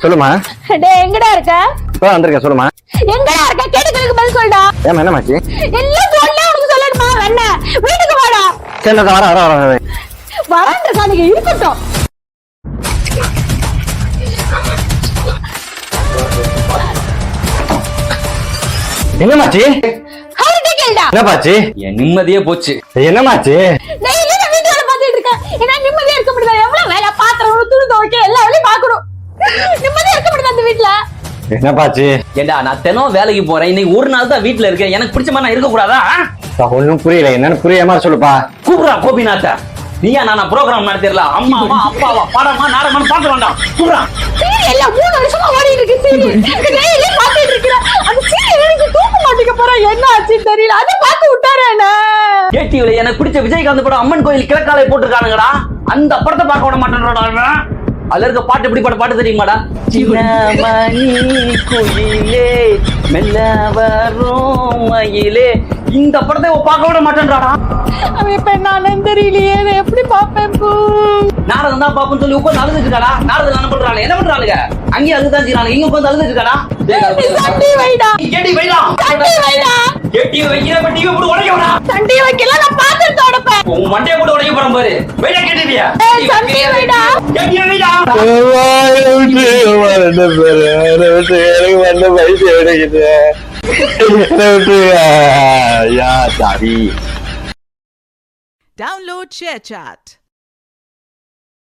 சொல்லுமா. டேய் எங்கடா இருக்க? வந்திருக்கேன் சொல்லுமா. எங்கடா இருக்க? கேட்டதுக்கு பதில் சொல்டா. ஏமா என்னமாச்சு? எல்லாம் சொல்ல உனக்கு சொல்லணுமா? அண்ணா வீட்டுக்கு வாடா. சரி வர வரேன்ற சாணிக்கு இருக்கட்டும். என்னமாச்சு? அவர்கிட்ட கேளுடா. என்னப்பாச்சு? என் நிம்மதியே போச்சு. என்னமாச்சு? டெய்லி நான் வீட்டு வேலை பார்த்துட்டு இருக்கேன். என்ன நிம்மதியா இருக்க முடியல? எவ்வளவு வேலை, பாத்திரம் துணி துவைக்க எல்லா வேலையும் பார்க்கணும். நிம்மதியா இருக்க முடியல அந்த வீட்டுல. என்னப்பாச்சு? ஏண்டா நான் தினம் வேலைக்கு போறேன், இன்னைக்கு ஒரு நாள் தான் வீட்டுல இருக்கேன். எனக்கு பிடிச்ச மாதிரி நான் இருக்க கூடாதா? ஒண்ணும் புரியல, என்னன்னு புரிய மாதிரி சொல்லுப்பா. கூப்பிடா கோபிநாத்த. நீயா நான் ப்ரோக்ராம் நடத்திடல. அம்மாவா அப்பாவா படமா நாடகமா பார்க்க வேண்டாம். கூப்பிடா. சீரியல் 3 வருஷமா ஓடிட்டு இருக்கு. சீரியல் டெய்லி பார்த்துட்டு இருக்கேன். அந்த சீரியல் எனக்கு தூக்க மாட்டேங்க போறா. என்ன ஆச்சு தெரியல. அதை பார்த்து விட்டாரே என்ன. கேடிவில எனக்கு பிடிச்ச விஜயகாந்த் படம் அம்மன் கோயில் கிழக்காலை போட்டுருக்கானுங்கடா. அந்த படத்தை பார்க்க விட மாட்டேன்டா. அதுல இருக்க பாட்டு எப்படி பாட்டு தெரியுமாடா? சின்ன மணி குயிலே மெல்ல வரும் மயிலே. இந்த படத்தை பார்க்க விட மாட்டேன்றாடா. அவன் இப்ப என்னன்னு தெரியலையே. எப்படி பாப்பேன்? நாரதம் தான் பாப்போம்னு சொல்லி உட்காந்து அழுதுட்டு இருக்காடா. நாரதம் என்ன பண்றாங்க? என்ன பண்றானுங்க? அங்கேயே அழுதுதான் செய்யறாங்க. இங்க உட்காந்து அழுதுட்டு இருக்காடா. சண்டி வைடா. கேடி வைடா. சண்டி வைடா. கேடி வைக்கிற பட்டியை போட்டு உடைக்க விடா. சண்டி வைக்கல நான் பாத்துட்டு உடைப்பேன். உன் மண்டையை போட்டு உடைக்க போறேன் பாரு. வைடா கேடிவியா. சண்டி வைடா. கேடி வைடா. Download ShareChat.